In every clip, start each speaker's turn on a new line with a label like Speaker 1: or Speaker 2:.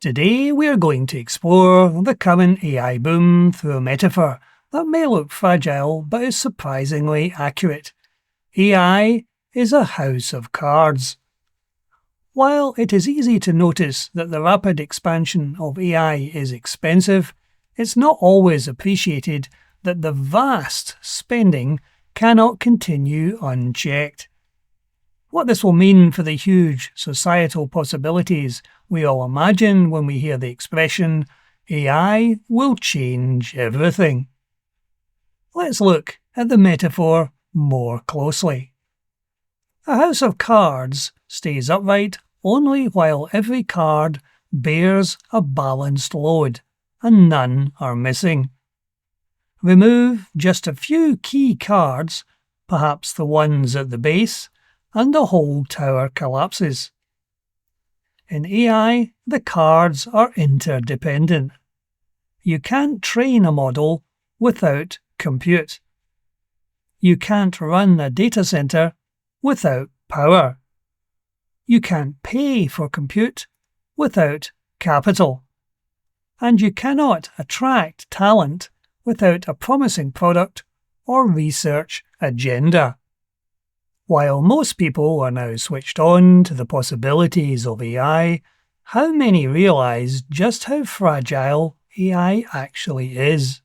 Speaker 1: Today we are going to explore the current AI boom through a metaphor that may look fragile but is surprisingly accurate. AI is a house of cards. While it is easy to notice that the rapid expansion of AI is expensive, it's not always appreciated that the vast spending cannot continue unchecked. What this will mean for the huge societal possibilities we all imagine when we hear the expression, AI will change everything. Let's look at the metaphor more closely. A house of cards stays upright only while every card bears a balanced load, and none are missing. Remove just a few key cards, perhaps the ones at the base, and the whole tower collapses. In AI, the cards are interdependent. You can't train a model without compute. You can't run a data center without power. You can't pay for compute without capital. And you cannot attract talent without a promising product or research agenda. While most people are now switched on to the possibilities of AI, how many realise just how fragile AI actually is?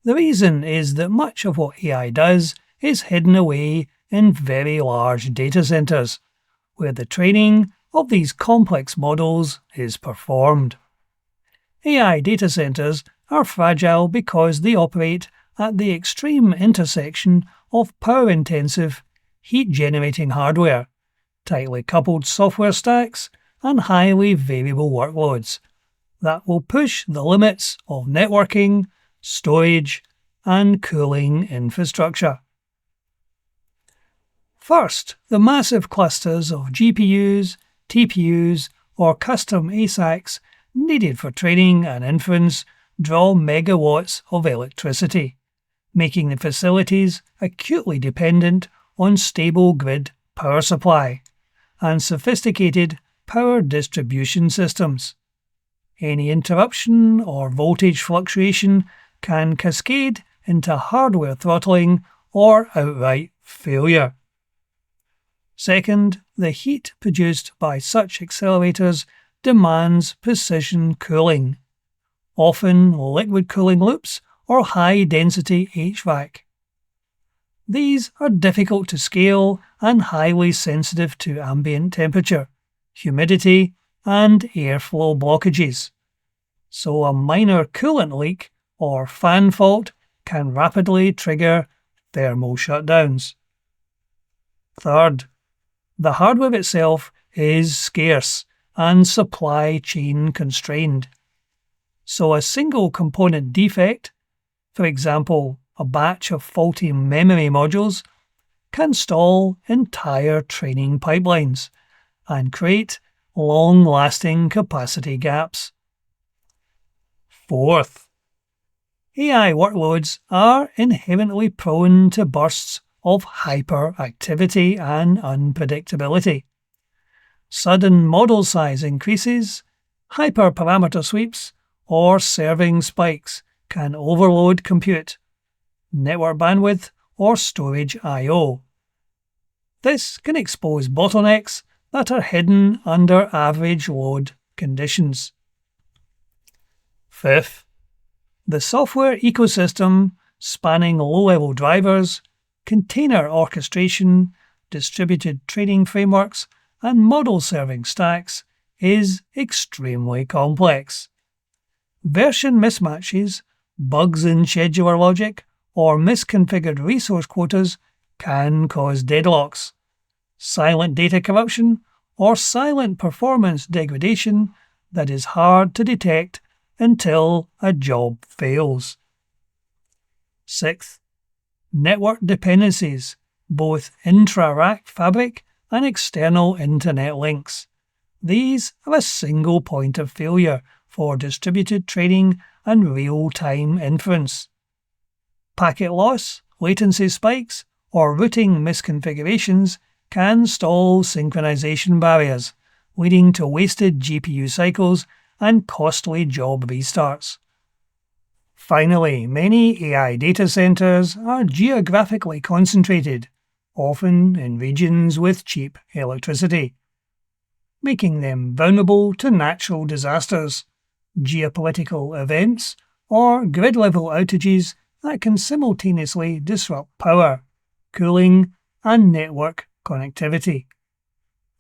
Speaker 1: The reason is that much of what AI does is hidden away in very large data centres, where the training of these complex models is performed. AI data centres are fragile because they operate at the extreme intersection of power-intensive, heat-generating hardware, tightly coupled software stacks, and highly variable workloads that will push the limits of networking, storage, and cooling infrastructure. First, the massive clusters of GPUs, TPUs, or custom ASICs needed for training and inference draw megawatts of electricity, making the facilities acutely dependent on stable grid power supply and sophisticated power distribution systems. Any interruption or voltage fluctuation can cascade into hardware throttling or outright failure. Second, the heat produced by such accelerators demands precision cooling, often liquid cooling loops or high-density HVAC. These are difficult to scale and highly sensitive to ambient temperature, humidity, and airflow blockages. So a minor coolant leak or fan fault can rapidly trigger thermal shutdowns. Third, the hardware itself is scarce and supply chain constrained. So a single component defect, for example, a batch of faulty memory modules, can stall entire training pipelines and create long-lasting capacity gaps. Fourth, AI workloads are inherently prone to bursts of hyperactivity and unpredictability. Sudden model size increases, hyperparameter sweeps, or serving spikes can overload compute, network bandwidth, or storage I/O. This can expose bottlenecks that are hidden under average load conditions. Fifth, the software ecosystem spanning low-level drivers, container orchestration, distributed training frameworks, and model-serving stacks is extremely complex. Version mismatches, bugs in scheduler logic, or misconfigured resource quotas can cause deadlocks. Silent data corruption or silent performance degradation that is hard to detect until a job fails. Sixth, network dependencies, both intra-rack fabric and external internet links. These are a single point of failure for distributed training and real-time inference. Packet loss, latency spikes, or routing misconfigurations can stall synchronization barriers leading to wasted GPU cycles and costly job restarts. Finally, many AI data centers are geographically concentrated, often in regions with cheap electricity, making them vulnerable to natural disasters, geopolitical events, or grid-level outages that can simultaneously disrupt power, cooling, and network connectivity.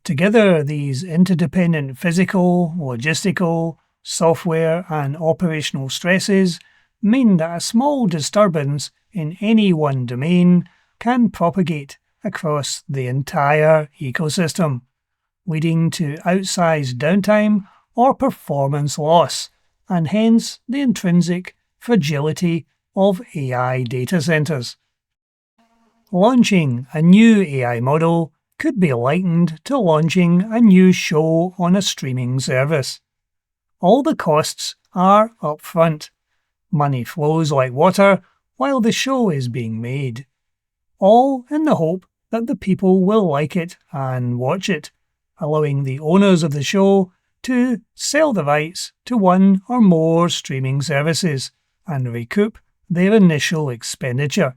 Speaker 1: Together, these interdependent physical, logistical, software, and operational stresses mean that a small disturbance in any one domain can propagate across the entire ecosystem, leading to outsized downtime or performance loss, and hence the intrinsic fragility of AI data centers. Launching a new AI model could be likened to launching a new show on a streaming service. All the costs are upfront. Money flows like water while the show is being made, all in the hope that the people will like it and watch it, allowing the owners of the show to sell the rights to one or more streaming services and recoup their initial expenditure.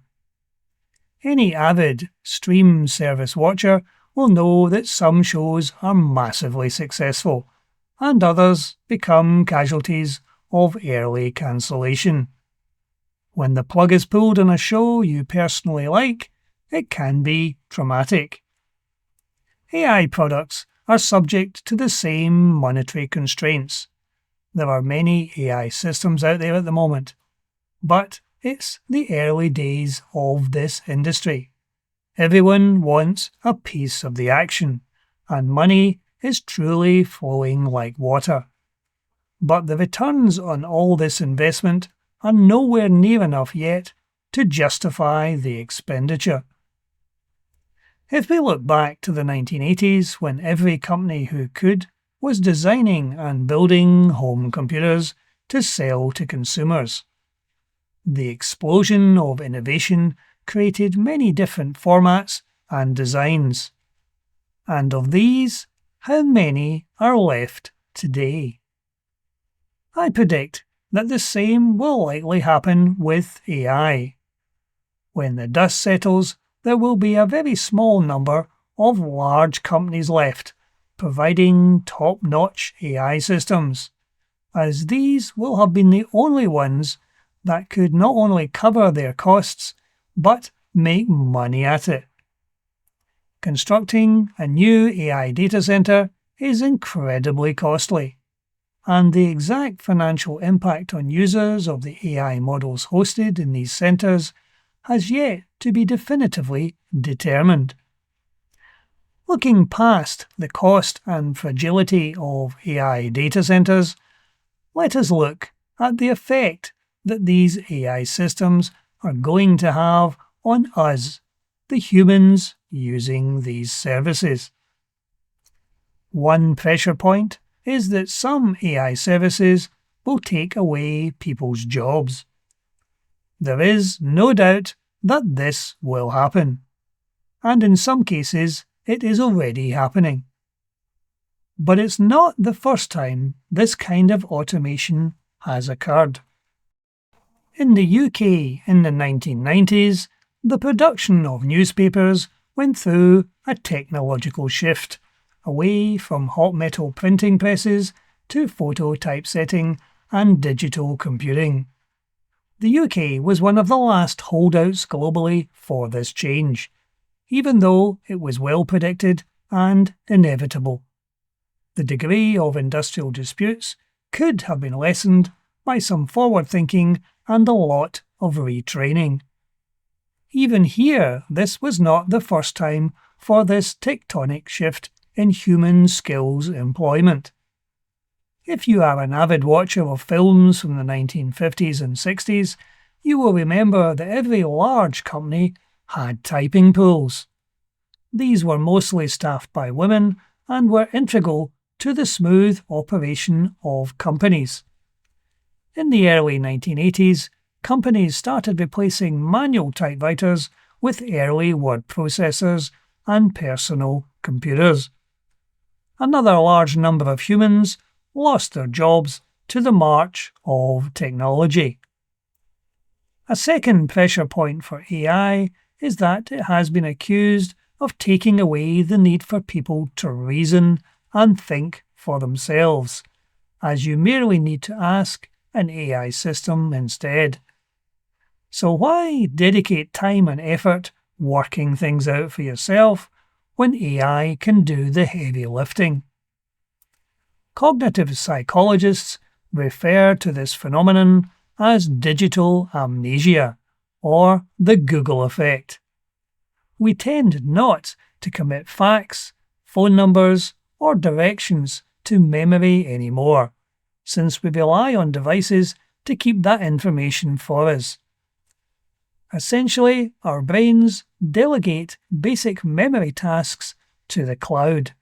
Speaker 1: Any avid stream service watcher will know that some shows are massively successful, and others become casualties of early cancellation. When the plug is pulled on a show you personally like, it can be traumatic. AI products are subject to the same monetary constraints. There are many AI systems out there at the moment, but it's the early days of this industry. Everyone wants a piece of the action, and money is truly flowing like water. But the returns on all this investment are nowhere near enough yet to justify the expenditure. If we look back to the 1980s, when every company who could was designing and building home computers to sell to consumers, the explosion of innovation created many different formats and designs. And of these, how many are left today? I predict that the same will likely happen with AI. When the dust settles, there will be a very small number of large companies left, providing top-notch AI systems, as these will have been the only ones that could not only cover their costs, but make money at it. Constructing a new AI data center is incredibly costly, and the exact financial impact on users of the AI models hosted in these centers has yet to be definitively determined. Looking past the cost and fragility of AI data centers, let us look at the effect that these AI systems are going to have on us, the humans using these services. One pressure point is that some AI services will take away people's jobs. There is no doubt that this will happen, and in some cases it is already happening. But it's not the first time this kind of automation has occurred. In the UK in the 1990s, the production of newspapers went through a technological shift, away from hot metal printing presses to photo typesetting and digital computing. The UK was one of the last holdouts globally for this change, even though it was well predicted and inevitable. The degree of industrial disputes could have been lessened by some forward thinking and a lot of retraining. Even here, this was not the first time for this tectonic shift in human skills employment. If you are an avid watcher of films from the 1950s and 60s, you will remember that every large company had typing pools. These were mostly staffed by women and were integral to the smooth operation of companies. In the early 1980s, companies started replacing manual typewriters with early word processors and personal computers. another large number of humans lost their jobs to the march of technology. A second pressure point for AI is that it has been accused of taking away the need for people to reason and think for themselves, as you merely need to ask an AI system instead. So why dedicate time and effort working things out for yourself when AI can do the heavy lifting? Cognitive psychologists refer to this phenomenon as digital amnesia, or the Google effect. We tend not to commit facts, phone numbers, or directions to memory anymore, since we rely on devices to keep that information for us. Essentially, our brains delegate basic memory tasks to the cloud.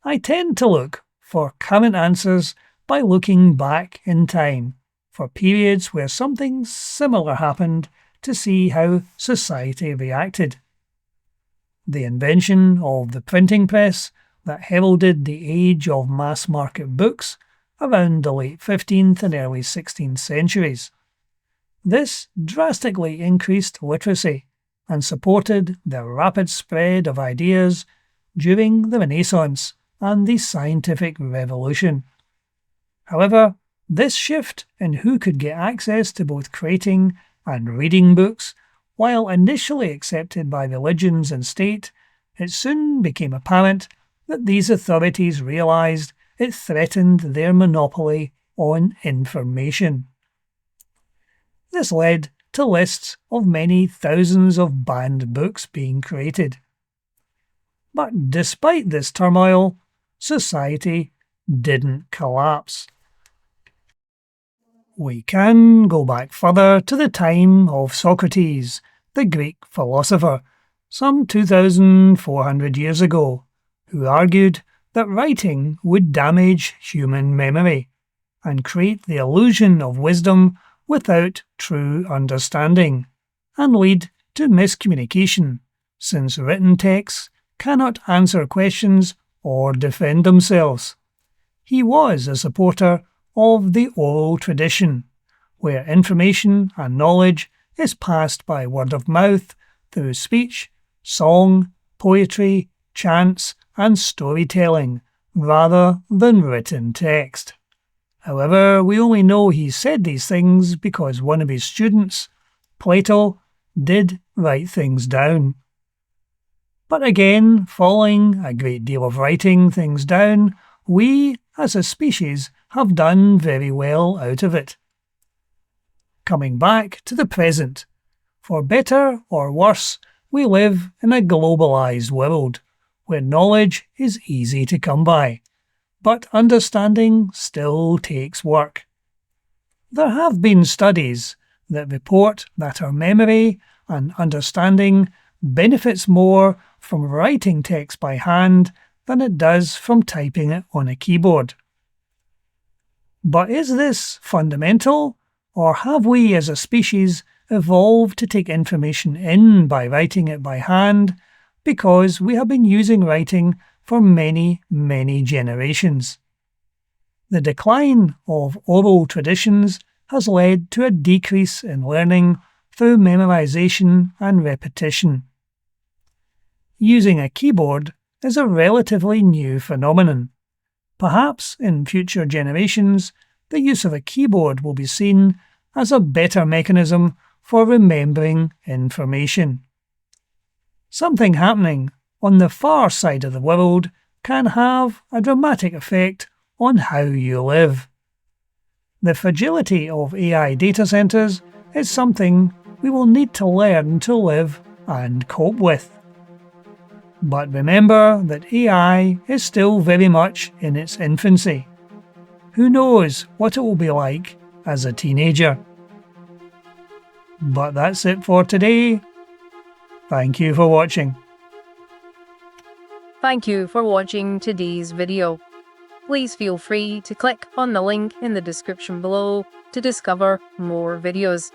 Speaker 1: I tend to look for current answers by looking back in time, for periods where something similar happened, to see how society reacted. The invention of the printing press that heralded the age of mass-market books around the late 15th and early 16th centuries. This drastically increased literacy and supported the rapid spread of ideas during the Renaissance and the scientific revolution. However, this shift in who could get access to both creating and reading books, while initially accepted by religions and state, it soon became apparent that these authorities realised it threatened their monopoly on information. This led to lists of many thousands of banned books being created. But despite this turmoil, society didn't collapse. We can go back further to the time of Socrates, the Greek philosopher, some 2,400 years ago, who argued that writing would damage human memory and create the illusion of wisdom without true understanding, and lead to miscommunication, since written texts cannot answer questions or defend themselves. He was a supporter of the oral tradition, where information and knowledge is passed by word of mouth through speech, song, poetry, chants, and storytelling, rather than written text. However, we only know he said these things because one of his students, Plato, did write things down. But again, following a great deal of writing things down, we, as a species, have done very well out of it. Coming back to the present, for better or worse, we live in a globalised world, where knowledge is easy to come by, but understanding still takes work. There have been studies that report that our memory and understanding benefits more from writing text by hand than it does from typing it on a keyboard. But is this fundamental, or have we as a species evolved to take information in by writing it by hand because we have been using writing for many, many generations? The decline of oral traditions has led to a decrease in learning through memorization and repetition. Using a keyboard is a relatively new phenomenon. Perhaps in future generations, the use of a keyboard will be seen as a better mechanism for remembering information. Something happening on the far side of the world can have a dramatic effect on how you live. The fragility of AI data centres is something we will need to learn to live and cope with. But remember that AI is still very much in its infancy. Who knows what it will be like as a teenager? But that's it for today. Thank you for watching.
Speaker 2: Thank you for watching today's video. Please feel free to click on the link in the description below to discover more videos.